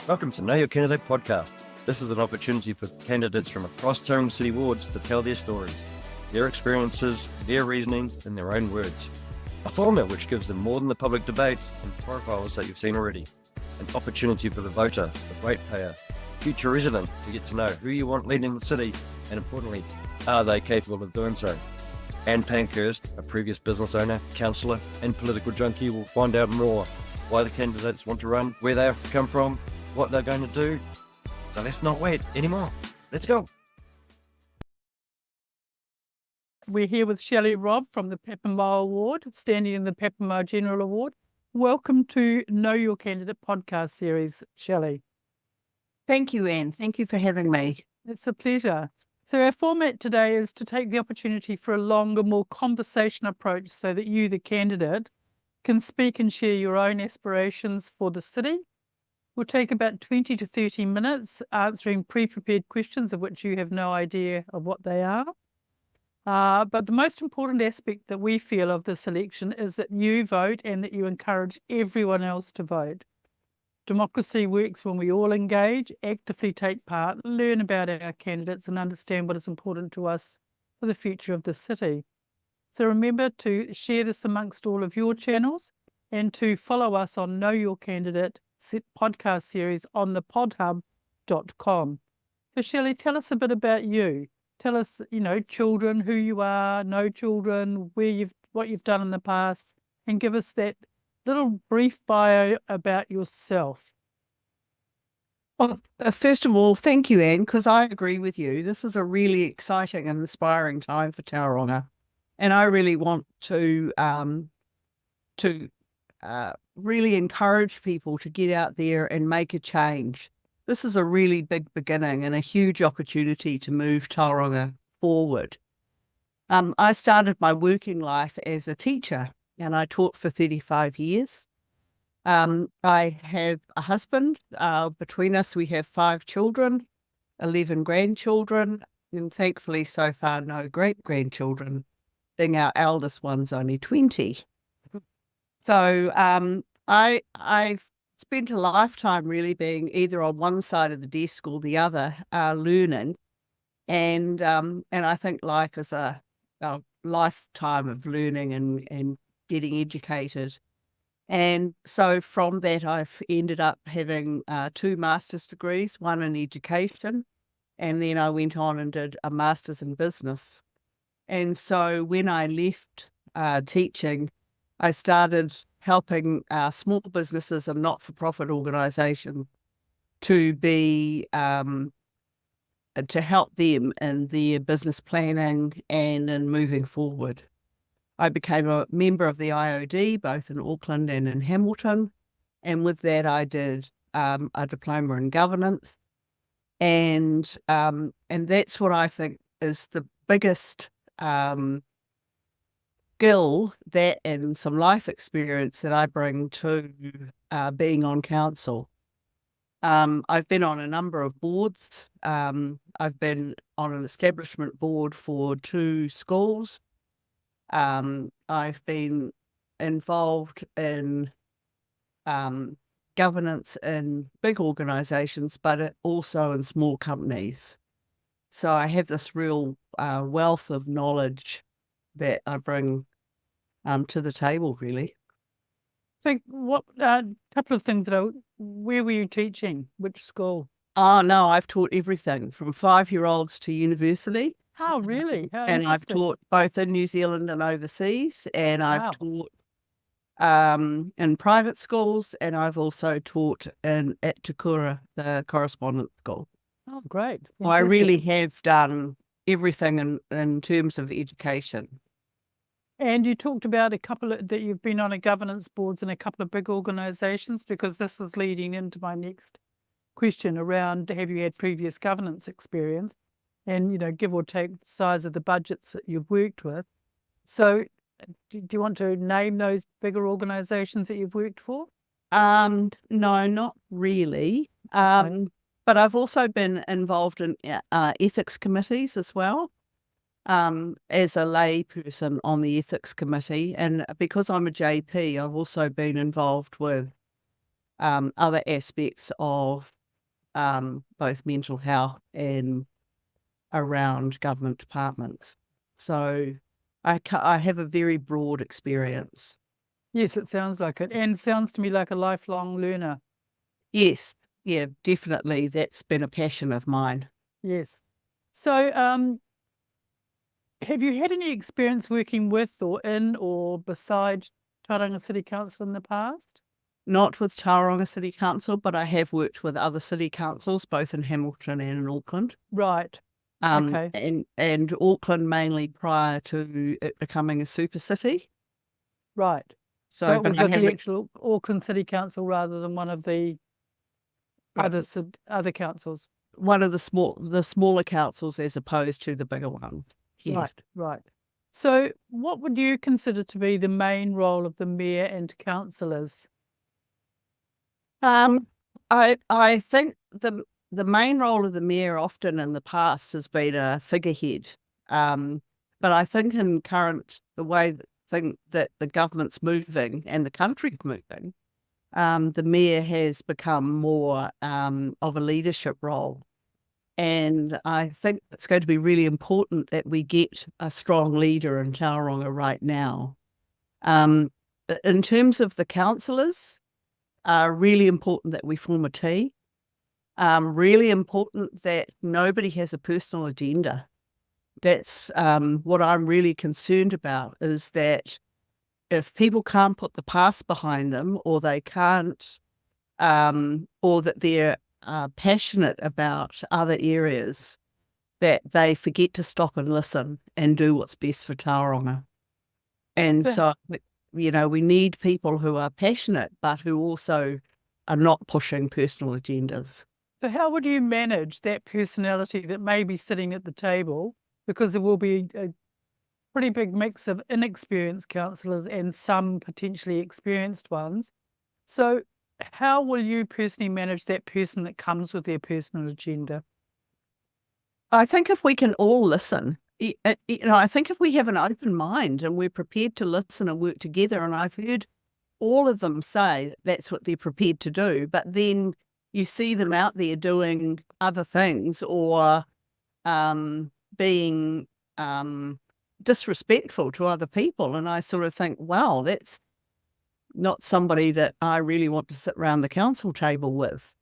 Welcome to Know Your Candidate podcast. This is an opportunity for candidates from across Tauranga City wards to tell their stories, their experiences, their reasonings in their own words. A format which gives them more than the public debates and profiles that you've seen already. An opportunity for the voter, the ratepayer, future resident to get to know who you want leading the city and, importantly, are they capable of doing so? Anne Pankhurst, a previous business owner, councillor and political junkie, will find out more why the candidates want to run, where they have come from, what they're going to do. So let's not wait anymore. Let's go. We're here with Shelley Robb from the Papamoa Award, standing in the Papamoa General Award. Welcome to Know Your Candidate podcast series, Shelley. Thank you, Anne. Thank you for having me. It's a pleasure. So our format today is to take the opportunity for a longer, more conversation approach so that you, the candidate, can speak and share your own aspirations for the city. We'll take about 20 to 30 minutes answering pre-prepared questions of which you have no idea of what they are. But the most important aspect that we feel of this election is that you vote and that you encourage everyone else to vote. Democracy works when we all engage, actively take part, learn about our candidates and understand what is important to us for the future of the city. So remember to share this amongst all of your channels and to follow us on Know Your Candidate podcast series on the podhub.com. So Shelley, tell us a bit about you. Tell us, children, who you are, no children, what you've done in the past, and give us that little brief bio about yourself. Well, first of all, thank you, Anne, because I agree with you. This is a really exciting and inspiring time for Tauranga, and I really want to really encourage people to get out there and make a change. This is a really big beginning and a huge opportunity to move Tauranga forward. I started my working life as a teacher and I taught for 35 years. I have a husband. Between us, we have 5 children, 11 grandchildren, and thankfully so far no great-grandchildren, being our eldest one's only 20. So I've spent a lifetime really being either on one side of the desk or the other, learning, and I think life is a lifetime of learning and getting educated. And so from that, I've ended up having 2 master's degrees, one in education, and then I went on and did a master's in business. And so when I left teaching, I started helping small businesses and not-for-profit organisations to help them in their business planning and in moving forward. I became a member of the IOD, both in Auckland and in Hamilton, and with that I did a diploma in governance, and that's what I think is the biggest skill, that and some life experience that I bring to being on council. I've been on a number of boards. I've been on an establishment board for 2 schools. I've been involved in governance in big organisations, but also in small companies. So I have this real wealth of knowledge that I bring to the table, really. So what, couple of things where were you teaching? Which school? Oh, no, I've taught everything from 5-year-olds to university. Oh, really? How And I've interesting. taught both in New Zealand and overseas, and Wow. I've taught in private schools, and I've also taught at Tukura, the correspondence school. Oh, great. So I Fantastic. really have done everything in terms of education. And you talked about that you've been on a governance boards in a couple of big organisations, because this is leading into my next question around, have you had previous governance experience? And, give or take the size of the budgets that you've worked with. So do you want to name those bigger organisations that you've worked for? No, not really. Okay. But I've also been involved in ethics committees as well, as a lay person on the ethics committee. And because I'm a JP, I've also been involved with other aspects of both mental health and around government departments. So I have a very broad experience. Yes, it sounds like it. And sounds to me like a lifelong learner. Yes, yeah, definitely. That's been a passion of mine. Yes. So, have you had any experience working with or in or beside Tauranga City Council in the past? Not with Tauranga City Council, but I have worked with other city councils, both in Hamilton and in Auckland. Right. Okay. And Auckland mainly prior to it becoming a super city. Right. So it was with the actual Auckland City Council rather than one of the other councils. One of the smaller councils as opposed to the bigger one. Yes. Right. So what would you consider to be the main role of the mayor and councillors? I think the main role of the mayor often in the past has been a figurehead. But I think in the way that the government's moving and the country's moving, the mayor has become more of a leadership role. And I think it's going to be really important that we get a strong leader in Tauranga right now. In terms of the councillors, really important that we form a team. Really important that nobody has a personal agenda. That's what I'm really concerned about, is that if people can't put the past behind them, or they can't, or that they're passionate about other areas, that they forget to stop and listen and do what's best for Tauranga. And so, we need people who are passionate, but who also are not pushing personal agendas. So how would you manage that personality that may be sitting at the table? Because there will be a pretty big mix of inexperienced councillors and some potentially experienced ones. So how will you personally manage that person that comes with their personal agenda? I think if we can all listen, I think if we have an open mind and we're prepared to listen and work together, and I've heard all of them say that's what they're prepared to do, but then you see them out there doing other things or being disrespectful to other people. And I sort of think, wow, that's not somebody that I really want to sit around the council table with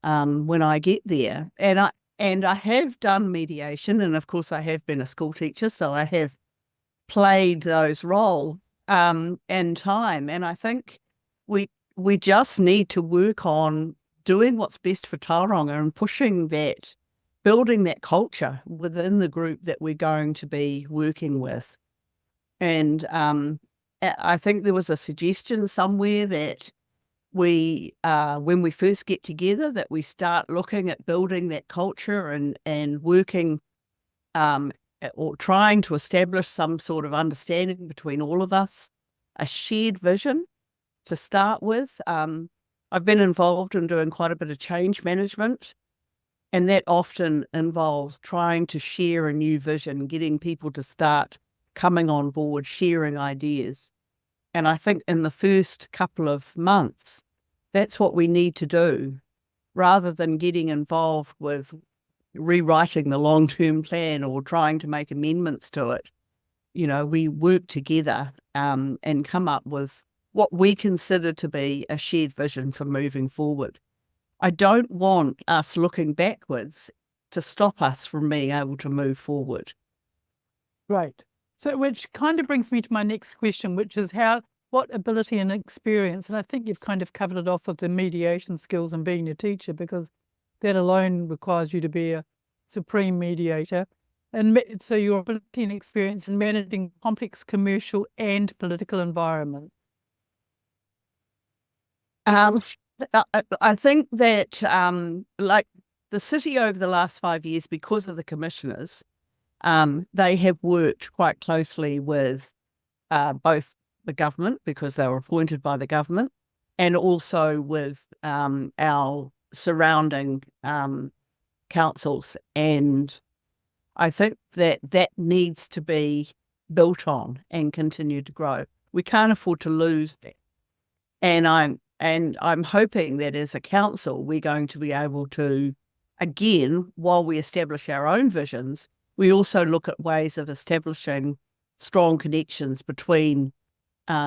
when I get there. And I have done mediation, and of course I have been a school teacher, so I have played those roles in time. And I think we just need to work on doing what's best for Tauranga and pushing that, building that culture within the group that we're going to be working with. And I think there was a suggestion somewhere that we, when we first get together, that we start looking at building that culture and working or trying to establish some sort of understanding between all of us, a shared vision to start with. I've been involved in doing quite a bit of change management, and that often involves trying to share a new vision, getting people to start coming on board, sharing ideas. And I think in the first couple of months, that's what we need to do, rather than getting involved with rewriting the long-term plan or trying to make amendments to it. We work together and come up with what we consider to be a shared vision for moving forward. I don't want us looking backwards to stop us from being able to move forward. Right. So which kind of brings me to my next question, which is what ability and experience, and I think you've kind of covered it off with the mediation skills and being a teacher, because that alone requires you to be a supreme mediator. And so your ability and experience in managing complex commercial and political environment. I think that like the city over the last 5 years, because of the commissioners, they have worked quite closely with both the government, because they were appointed by the government, and also with our surrounding councils. And I think that needs to be built on and continue to grow. We can't afford to lose that. And And I'm hoping that as a council, we're going to be able to, again, while we establish our own visions, we also look at ways of establishing strong connections between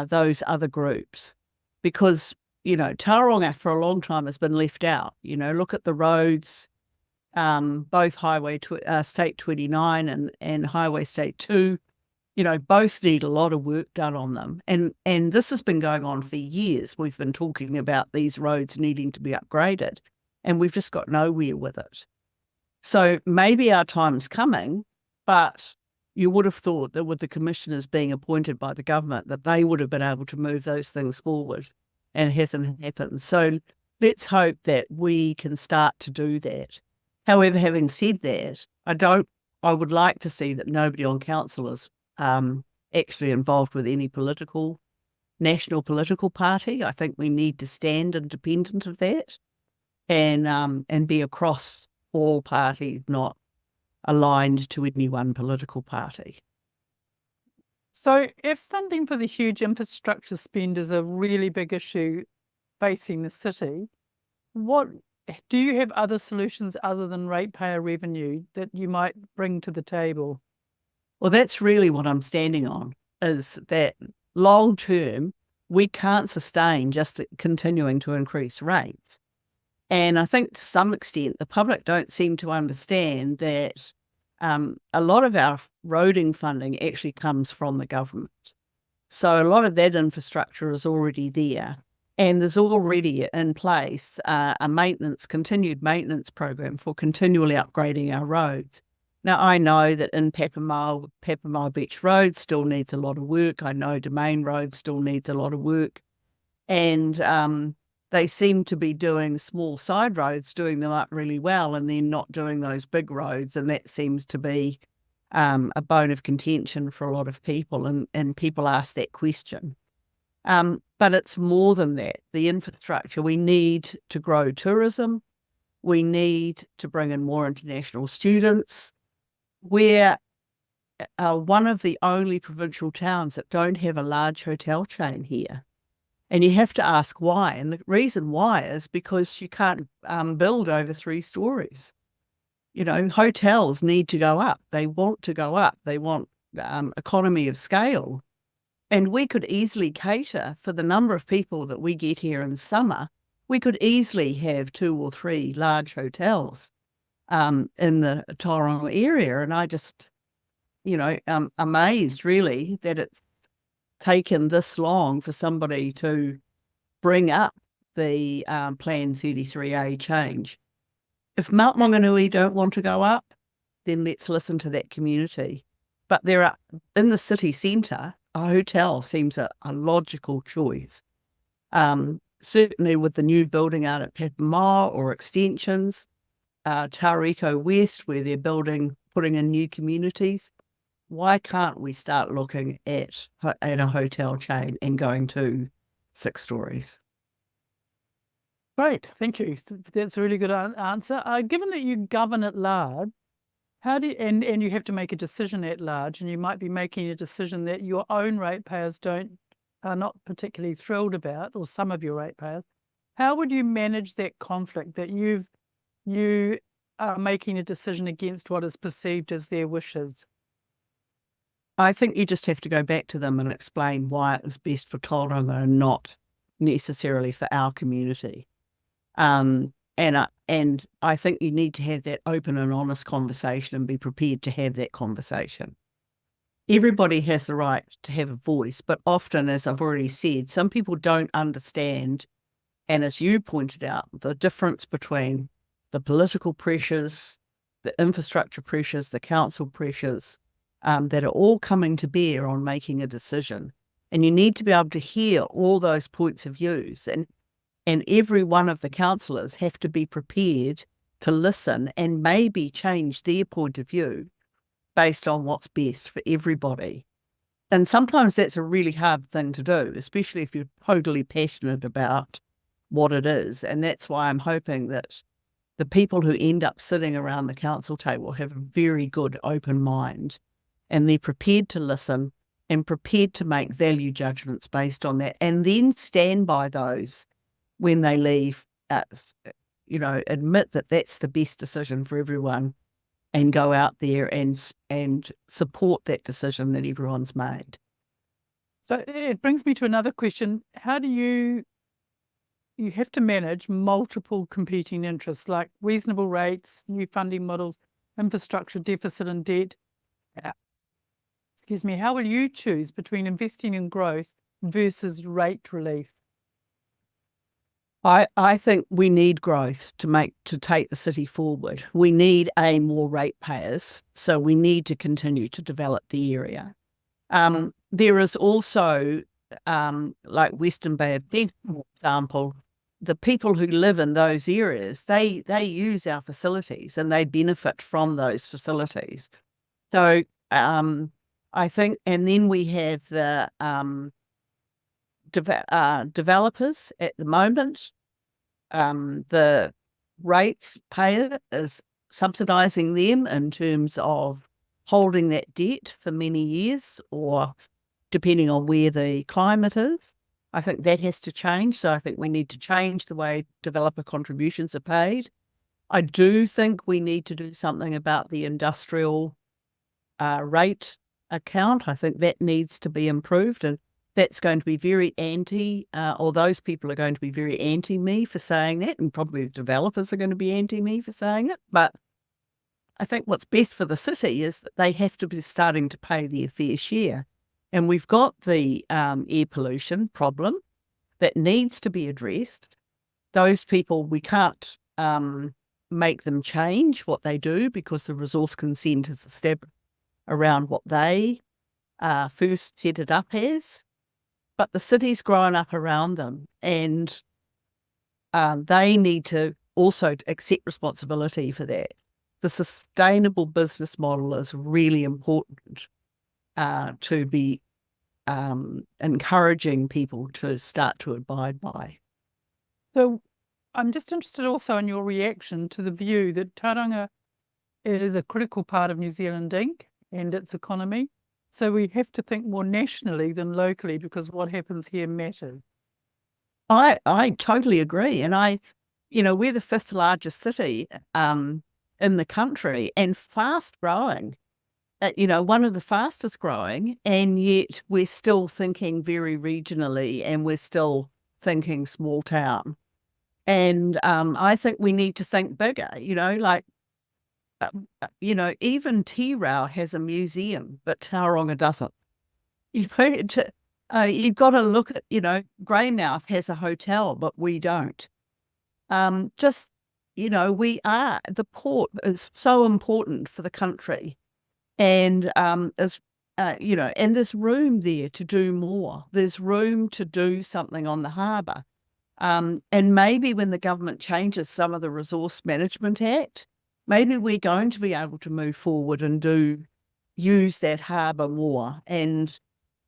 those other groups. Because, Tauranga for a long time has been left out. Look at the roads, both State 29 and Highway State 2, both need a lot of work done on them. And this has been going on for years. We've been talking about these roads needing to be upgraded, and we've just got nowhere with it. So maybe our time's coming, but you would have thought that with the commissioners being appointed by the government, that they would have been able to move those things forward, and it hasn't happened. So let's hope that we can start to do that. However, having said that, I would like to see that nobody on council is actually involved with any national political party. I think we need to stand independent of that and be across all parties, not aligned to any one political party. So if funding for the huge infrastructure spend is a really big issue facing the city, do you have other solutions other than ratepayer revenue that you might bring to the table? Well, that's really what I'm standing on, is that long term, we can't sustain just continuing to increase rates. And I think to some extent, the public don't seem to understand that a lot of our roading funding actually comes from the government. So a lot of that infrastructure is already there. And there's already in place a continued maintenance program for continually upgrading our roads. Now, I know that in Papamoa Beach Road still needs a lot of work. I know Domain Road still needs a lot of work. And they seem to be doing small side roads, doing them up really well, and then not doing those big roads. And that seems to be a bone of contention for a lot of people. And people ask that question. But it's more than that. The infrastructure, we need to grow tourism. We need to bring in more international students. We're one of the only provincial towns that don't have a large hotel chain here. And you have to ask why. And the reason why is because you can't build over 3 stories. Hotels need to go up. They want to go up. They want economy of scale. And we could easily cater for the number of people that we get here in summer. We could easily have 2 or 3 large hotels in the Tauranga area. And I just, I'm amazed really that it's taken this long for somebody to bring up the Plan 33A change. If Mount Maunganui don't want to go up, then let's listen to that community. But there are, in the city centre, a hotel seems a logical choice. Certainly with the new building out at Papamoa or extensions, Tauranga West, where they're putting in new communities. Why can't we start looking at a hotel chain and going to 6 stories? Great, thank you. That's a really good answer. Given that you govern at large, and you have to make a decision at large, and you might be making a decision that your own ratepayers are not particularly thrilled about, or some of your ratepayers, how would you manage that conflict that you are making a decision against what is perceived as their wishes? I think you just have to go back to them and explain why it was best for Tauranga and not necessarily for our community. And I think you need to have that open and honest conversation and be prepared to have that conversation. Everybody has the right to have a voice, but often, as I've already said, some people don't understand, and as you pointed out, the difference between the political pressures, the infrastructure pressures, the council pressures, that are all coming to bear on making a decision. And you need to be able to hear all those points of views. And every one of the councillors have to be prepared to listen and maybe change their point of view based on what's best for everybody. And sometimes that's a really hard thing to do, especially if you're totally passionate about what it is. And that's why I'm hoping that the people who end up sitting around the council table have a very good open mind, and they're prepared to listen and prepared to make value judgments based on that, and then stand by those when they leave, admit that that's the best decision for everyone and go out there and support that decision that everyone's made. So it brings me to another question. How do you have to manage multiple competing interests like reasonable rates, new funding models, infrastructure deficit and debt? Excuse me, how will you choose between investing in growth versus rate relief? I think we need growth to take the city forward. We need more ratepayers, so we need to continue to develop the area. There is also, like Western Bay of Plenty, for example, the people who live in those areas, they use our facilities and they benefit from those facilities. So I think, and then we have the developers at the moment. The rates payer is subsidising them in terms of holding that debt for many years, or depending on where the climate is. I think that has to change. So I think we need to change the way developer contributions are paid. I do think we need to do something about the industrial rate account. I think that needs to be improved, and that's going to be very or those people are going to be very anti-me for saying that, and probably the developers are going to be anti-me for saying it. But I think what's best for the city is that they have to be starting to pay their fair share. And we've got the air pollution problem that needs to be addressed. Those people, we can't make them change what they do because the resource consent is a step around what they first set it up as. But the city's grown up around them, and they need to also accept responsibility for that. The sustainable business model is really important to be encouraging people to start to abide by. So I'm just interested also in your reaction to the view that Tauranga is a critical part of New Zealand Inc. and its economy. So we have to think more nationally than locally because what happens here matters. I totally agree. And we're the fifth largest city in the country and fast growing. One of the fastest growing, and yet we're still thinking very regionally and we're still thinking small town. And I think we need to think bigger, even Tirau has a museum, but Tauranga doesn't. You've got to look at, Greymouth has a hotel, but we don't. The port is so important for the country, and and there's room there to do more. There's room to do something on the harbour, and maybe when the government changes some of the Resource Management Act, maybe we're going to be able to move forward and use that harbour more. And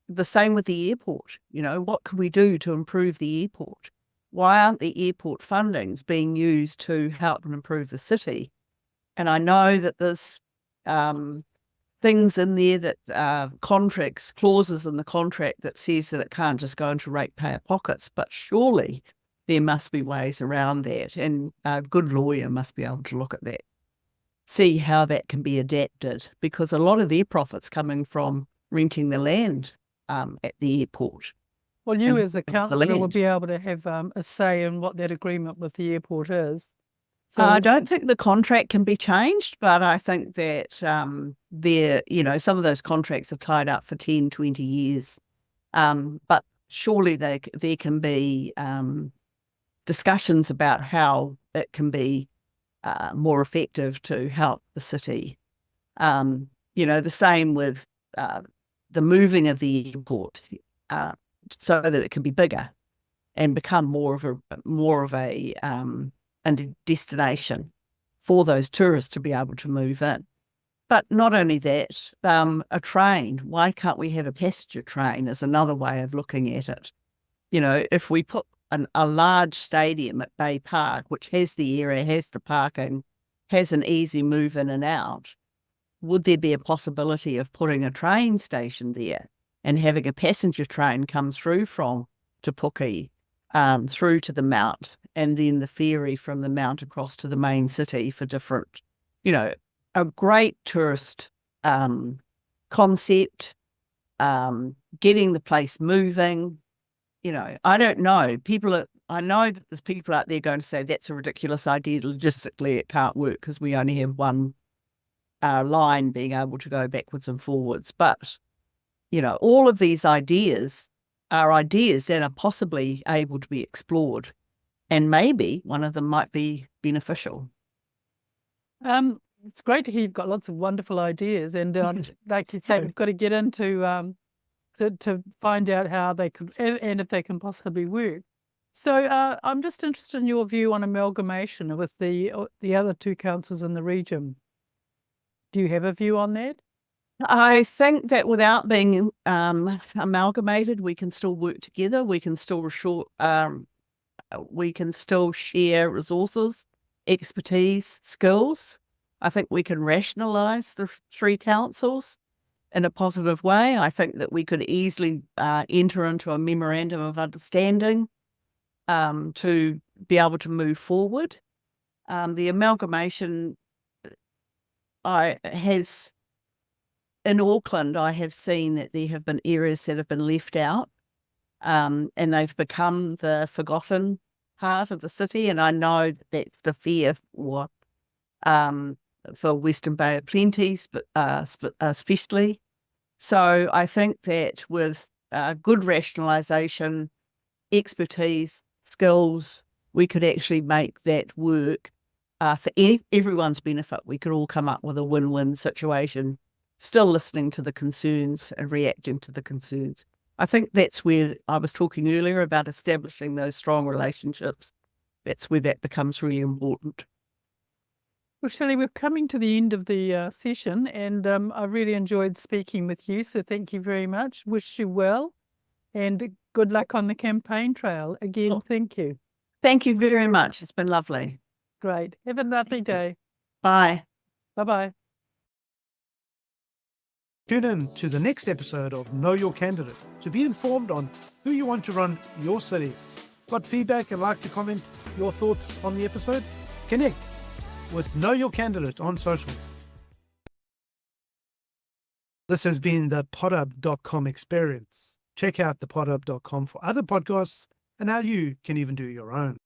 the same with the airport. What can we do to improve the airport? Why aren't the airport fundings being used to help and improve the city? And I know that there's things in there that clauses in the contract that says that it can't just go into ratepayer pockets, but surely there must be ways around that. And a good lawyer must be able to look at that, see how that can be adapted, because a lot of their profits coming from renting the land at the airport. Well, you as a councillor will be able to have a say in what that agreement with the airport is. So I don't think the contract can be changed, but I think that some of those contracts are tied up for 10, 20 years. But surely there can be discussions about how it can be more effective to help the city. The same with the moving of the airport so that it can be bigger and become more of a destination for those tourists to be able to move in. But not only that, a train. Why can't we have a passenger train is another way of looking at it. If we put a large stadium at Bay Park, which has the area, has the parking, has an easy move in and out, would there be a possibility of putting a train station there and having a passenger train come through from Te Puke through to the Mount, and then the ferry from the Mount across to the main city for different, a great tourist concept, getting the place moving. I don't know. I know that there's people out there going to say that's a ridiculous idea. Logistically, it can't work because we only have one line being able to go backwards and forwards. But, all of these ideas are ideas that are possibly able to be explored. And maybe one of them might be beneficial. It's great to hear you've got lots of wonderful ideas. And like you say, we've got to get into to find out how they could, and if they can possibly work. So I'm just interested in your view on amalgamation with the other two councils in the region. Do you have a view on that? I think that without being amalgamated, we can still work together. We can still share resources, expertise, skills. I think we can rationalise the three councils in a positive way. I think that we could easily enter into a memorandum of understanding to be able to move forward. The amalgamation in Auckland, I have seen that there have been areas that have been left out, and they've become the forgotten part of the city. And I know that that's the fear for Western Bay of Plenty, especially. So I think that with good rationalisation, expertise, skills, we could actually make that work for everyone's benefit. We could all come up with a win-win situation, still listening to the concerns and reacting to the concerns. I think that's where I was talking earlier about establishing those strong relationships. That's where that becomes really important. Well, Shelley, we're coming to the end of the session, and I really enjoyed speaking with you. So thank you very much. Wish you well, and good luck on the campaign trail. Again, thank you. Thank you very much. It's been lovely. Great. Have a lovely day. Bye. Bye-bye. Tune in to the next episode of Know Your Candidate to be informed on who you want to run your city. Got feedback and like to comment your thoughts on the episode? Connect with Know Your Candidate on social. This has been the podhub.com experience. Check out the podhub.com for other podcasts and how you can even do your own.